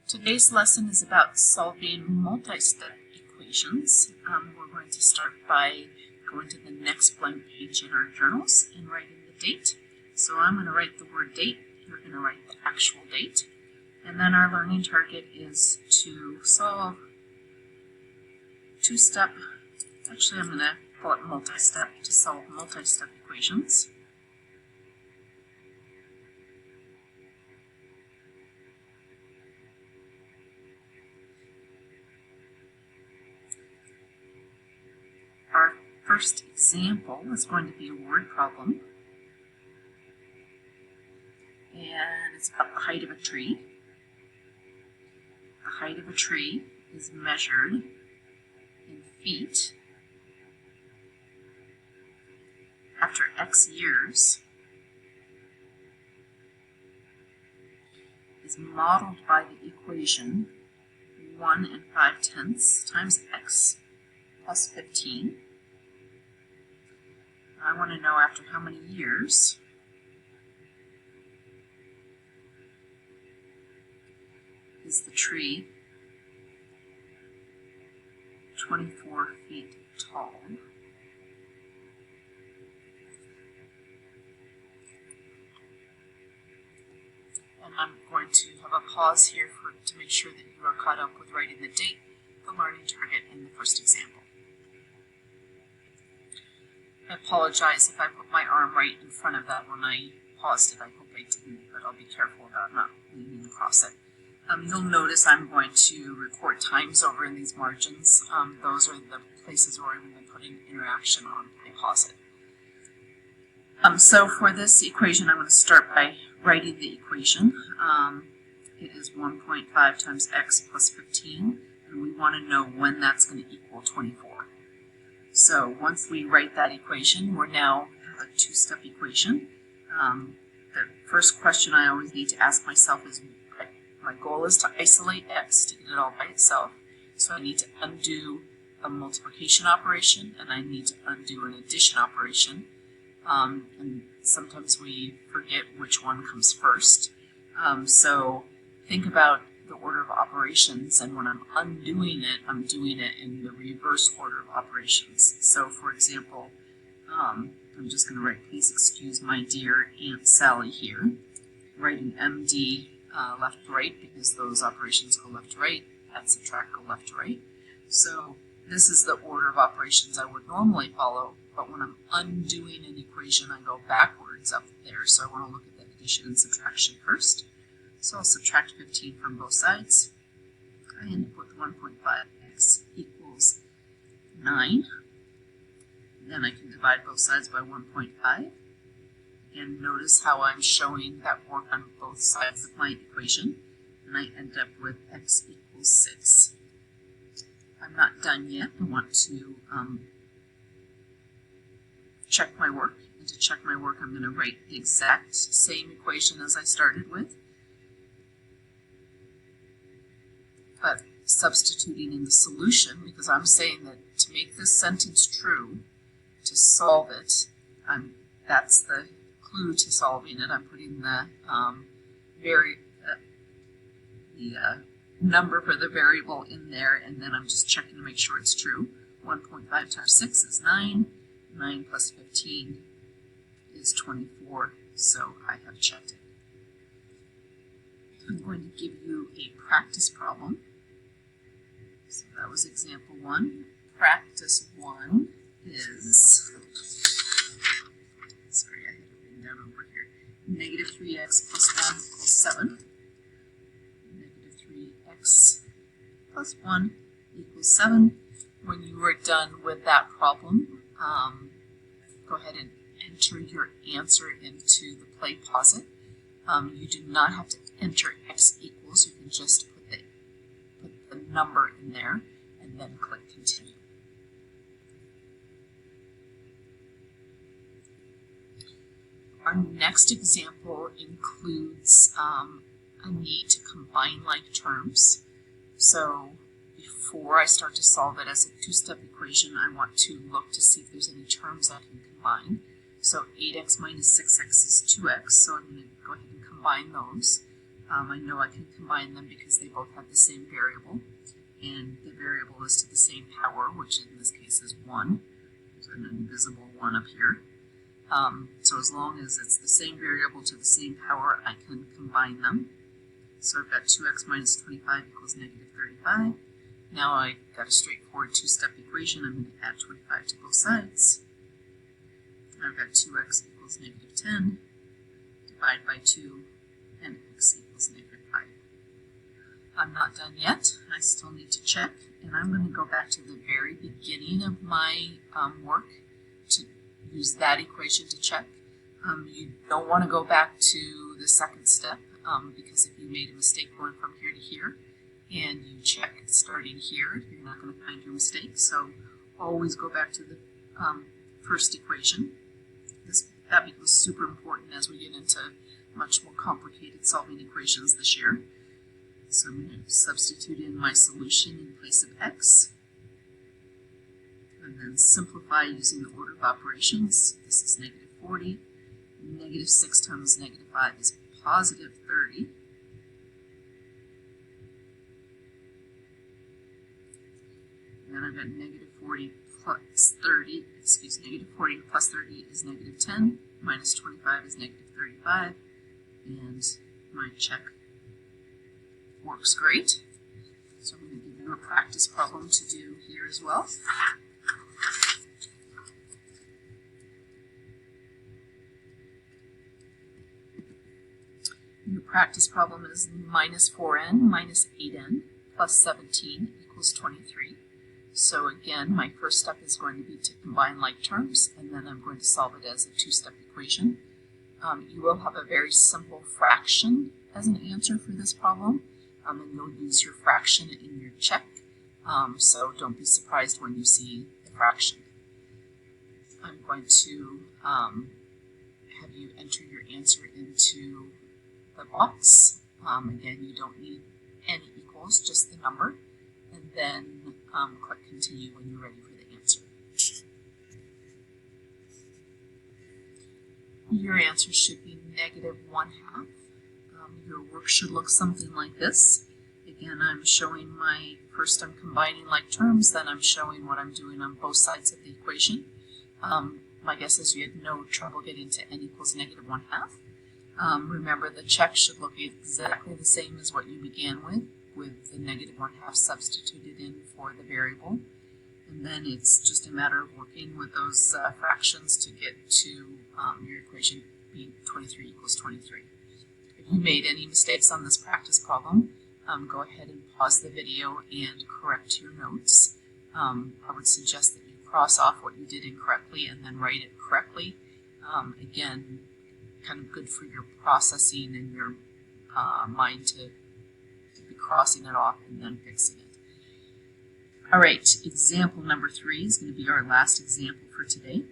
Today's lesson is about solving multi-step equations. We're going to start by going to the next blank page in our journals and writing the date. So I'm going to write the word date, you're going to write the actual date, and then our learning target is to solve two-step, actually I'm going to call it multi-step, to solve multi-step equations. Our first example is going to be a word problem, and it's about the height of a tree. The height of a tree is measured in feet. After X years, is modeled by the equation 1 5/10 times X plus 15. I want to know after how many years is the tree 24 feet tall. And I'm going to have a pause here to make sure that you are caught up with writing the date, the learning target, and the first example. I apologize if I put my arm right in front of that when I paused it. I hope I didn't, but I'll be careful about not leaning across it. You'll notice I'm going to record times over in these margins. Those are the places where I'm going to put an interaction on. I pause it. So for this equation, I'm going to start by writing the equation. It is 1.5 times x plus 15, and we want to know when that's going to equal 24. So once we write that equation, we're now a two-step equation. The first question I always need to ask myself is, my goal is to isolate x, to get it all by itself. So I need to undo a multiplication operation, and I need to undo an addition operation. And sometimes we forget which one comes first. So think about the order of operations, and when I'm undoing it, I'm doing it in the reverse order of operations. So for example, I'm just going to write, please excuse my dear Aunt Sally here, writing MD left to right because those operations go left to right, add, subtract go left to right. So this is the order of operations I would normally follow, but when I'm undoing an equation, I go backwards up there. So I want to look at the addition and subtraction first. So I'll subtract 15 from both sides. I end up with 1.5x equals 9. Then I can divide both sides by 1.5. Again, notice how I'm showing that work on both sides of my equation. And I end up with x equals 6. I'm not done yet. I want to check my work. And to check my work, I'm going to write the exact same equation as I started with, but substituting in the solution, because I'm saying that to make this sentence true, to solve it, that's the clue to solving it. I'm putting the number for the variable in there, and then I'm just checking to make sure it's true. 1.5 times 6 is 9. 9 plus 15 is 24, so I have checked it. I'm going to give you a practice problem. So that was example 1. Practice 1 is, sorry, I had it written down over here. Negative 3x plus 1 equals 7. Negative 3x plus 1 equals 7. When you are done with that problem, go ahead and enter your answer into the play posit. You do not have to enter x equals. You can just put the number in there and then click continue. Our next example includes a need to combine like terms. So before I start to solve it as a two-step equation, I want to look to see if there's any terms I can combine. So 8x minus 6x is 2x, so I'm going to go ahead and combine those. I know I can combine them because they both have the same variable, and the variable is to the same power, which in this case is 1. There's an invisible 1 up here. So as long as it's the same variable to the same power, I can combine them. So I've got 2x minus 25 equals negative 35. Now I've got a straightforward two-step equation. I'm going to add 25 to both sides. I've got 2x equals negative 10, divide by 2, and x equals negative 5. I'm not done yet. I still need to check, and I'm going to go back to the very beginning of my work to use that equation to check. You don't want to go back to the second step because if you made a mistake going from here to here and you check starting here, you're not going to find your mistake. So always go back to the first equation. That becomes super important as we get into much more complicated solving equations this year. So I'm going to substitute in my solution in place of x, and then simplify using the order of operations. This is negative 40. Negative 6 times negative 5 is positive 30. And then I've got negative 40 plus 30, negative 40 plus 30 is negative 10, minus 25 is negative 35, and my check works great. So I'm going to give you a practice problem to do here as well. Your practice problem is minus 4n minus 8n plus 17 equals 23. So again, my first step is going to be to combine like terms, and then I'm going to solve it as a two-step equation. You will have a very simple fraction as an answer for this problem, and you'll use your fraction in your check. So don't be surprised when you see the fraction. I'm going to have you enter your answer into the box. Again, you don't need n equals, just the number, and then click continue when you're ready for the answer. Your answer should be negative 1/2. Your work should look something like this. Again, I'm showing first I'm combining like terms, then I'm showing what I'm doing on both sides of the equation. My guess is you had no trouble getting to n equals negative 1/2. Remember, the check should look exactly the same as what you began with the negative 1/2 substituted in for the variable. And then it's just a matter of working with those fractions to get to your equation being 23 equals 23. If you made any mistakes on this practice problem, go ahead and pause the video and correct your notes. I would suggest that you cross off what you did incorrectly and then write it correctly. Again, kind of good for your processing and your mind to be crossing it off and then fixing it. All right, example number 3 is going to be our last example for today.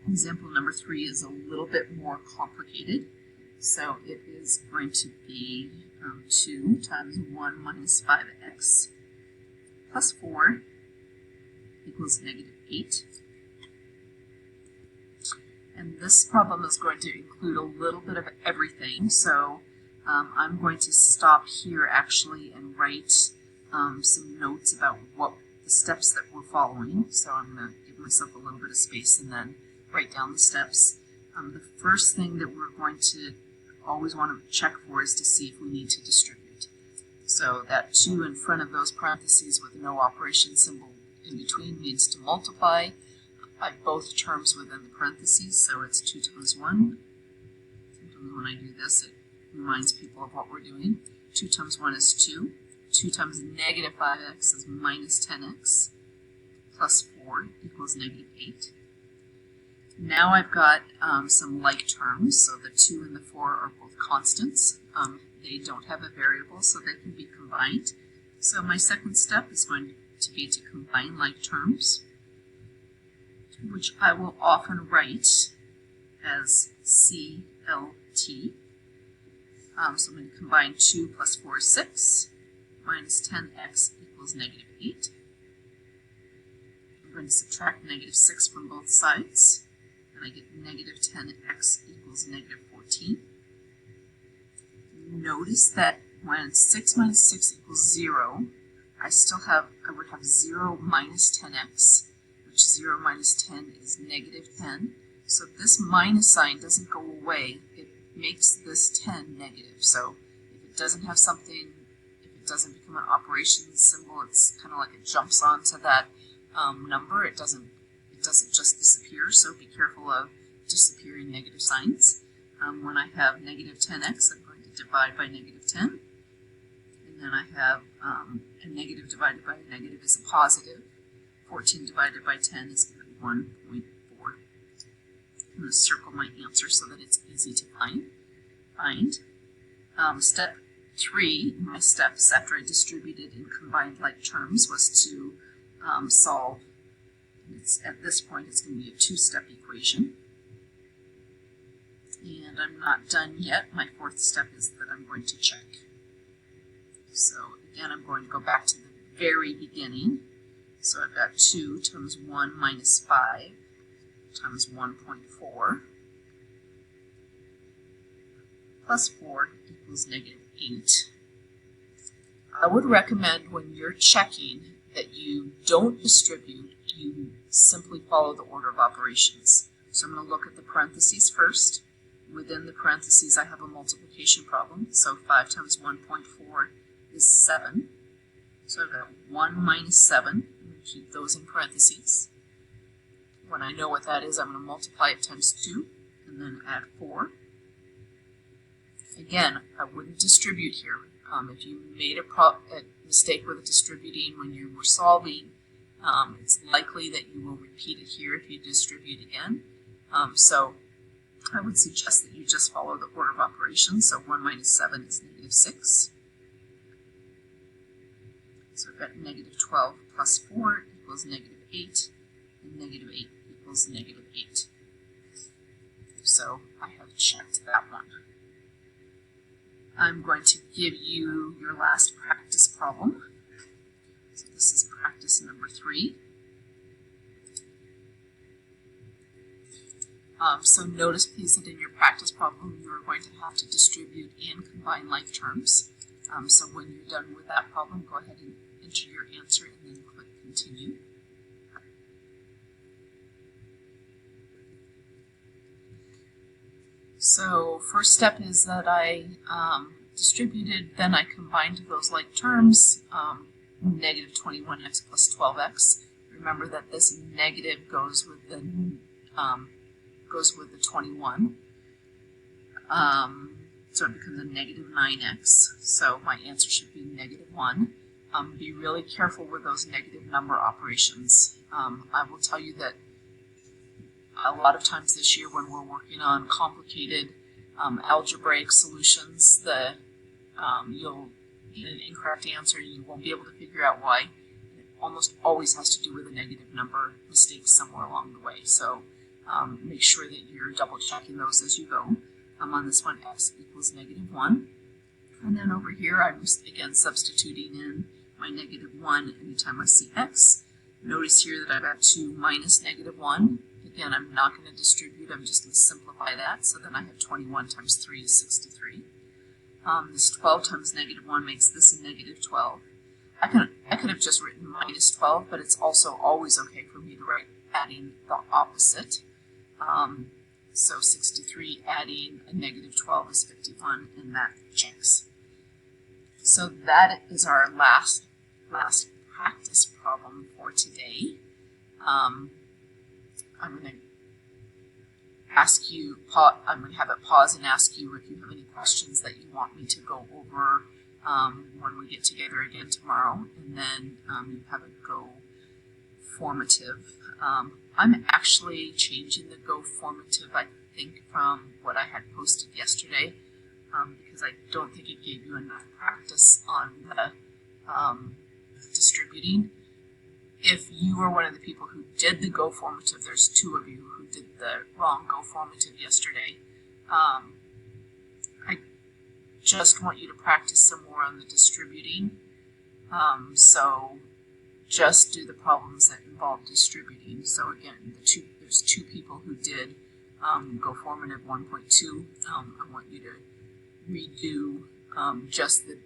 Example number 3 is a little bit more complicated. So it is going to be 2 times 1 minus 5x plus 4 equals negative 8. And this problem is going to include a little bit of everything. So I'm going to stop here actually and write some notes about what the steps that we're following. So I'm going to give myself a little bit of space and then write down the steps. The first thing that we're going to always want to check for is to see if we need to distribute. So that 2 in front of those parentheses with no operation symbol in between means to multiply by both terms within the parentheses. So it's 2 times 1. Sometimes when I do this, it reminds people of what we're doing. 2 times 1 is 2. 2 times negative 5x is minus 10x plus 4 equals negative 8. Now I've got some like terms, so the 2 and the 4 are both constants. They don't have a variable, so they can be combined. So my second step is going to be to combine like terms, which I will often write as CLT. So I'm going to combine 2 plus 4 is 6, minus 10x equals negative 8. I'm going to subtract negative 6 from both sides, and I get negative 10x equals negative 14. notice that when 6 minus 6 equals 0, I would have 0 minus 10x, which 0 minus 10 is negative 10. So this minus sign doesn't go away. It makes this 10 negative. So if it doesn't have something, if it doesn't become an operation symbol, it's kind of like it jumps onto that number. It doesn't just disappear. So be careful of disappearing negative signs. When I have negative 10x, I'm going to divide by negative 10. And then I have a negative divided by a negative is a positive. 14 divided by 10 is going to be 1.4. I'm going to circle my answer so that it's easy to find. Step 3, my steps after I distributed and combined like terms, was to solve. At this point, it's going to be a two-step equation. And I'm not done yet. My fourth step is that I'm going to check. So again, I'm going to go back to the very beginning. So I've got 2 times 1 minus 5 times 1.4 plus 4 equals negative 8. I would recommend when you're checking that you don't distribute, you simply follow the order of operations. So I'm going to look at the parentheses first. Within the parentheses, I have a multiplication problem. So 5 times 1.4 is 7. So I've got 1 minus 7. I'm going to keep those in parentheses. When I know what that is, I'm going to multiply it times 2 and then add 4. Again, I wouldn't distribute here. If you made a mistake with distributing when you were solving, it's likely that you will repeat it here if you distribute again. So I would suggest that you just follow the order of operations. So 1 minus 7 is negative 6. So I've got negative 12 plus 4 equals negative 8, and negative 8 equals negative 8. So I have checked that one. I'm going to give you your last practice problem. So this is practice number 3. So notice, please, that in your practice problem, you are going to have to distribute and combine like terms. So when you're done with that problem, go ahead and enter your answer and then click continue. So first step is that I distributed, then I combined those like terms, negative 21x plus 12x. Remember that this negative goes with the 21. So it becomes a negative 9x. So my answer should be negative 1. Be really careful with those negative number operations. I will tell you that a lot of times this year when we're working on complicated algebraic solutions, you'll get an incorrect answer. You won't be able to figure out why. It almost always has to do with a negative number mistake somewhere along the way. So make sure that you're double checking those as you go. On this one, x equals negative 1. And then over here, I'm just, again, substituting in my negative 1 anytime I see x. Notice here that I've got 2 minus negative 1. Again, I'm not going to distribute. I'm just going to simplify that. So then I have 21 times 3 is 63. This 12 times negative 1 makes this a negative 12. I could have just written minus 12, but it's also always okay for me to write adding the opposite. So 63 adding a negative 12 is 51, and that checks. So that is our last practice problem for today. I'm going to ask you, I'm going to have it pause and ask you if you have any questions that you want me to go over when we get together again tomorrow, and then you have a Go formative. I'm actually changing the Go formative, I think, from what I had posted yesterday, because I don't think it gave you enough practice on the distributing. If you are one of the people who did the Go formative, there's 2 of you who did the wrong Go formative yesterday. I just want you to practice some more on the distributing. So just do the problems that involve distributing. So again, there's 2 people who did Go formative 1.2. I want you to redo just the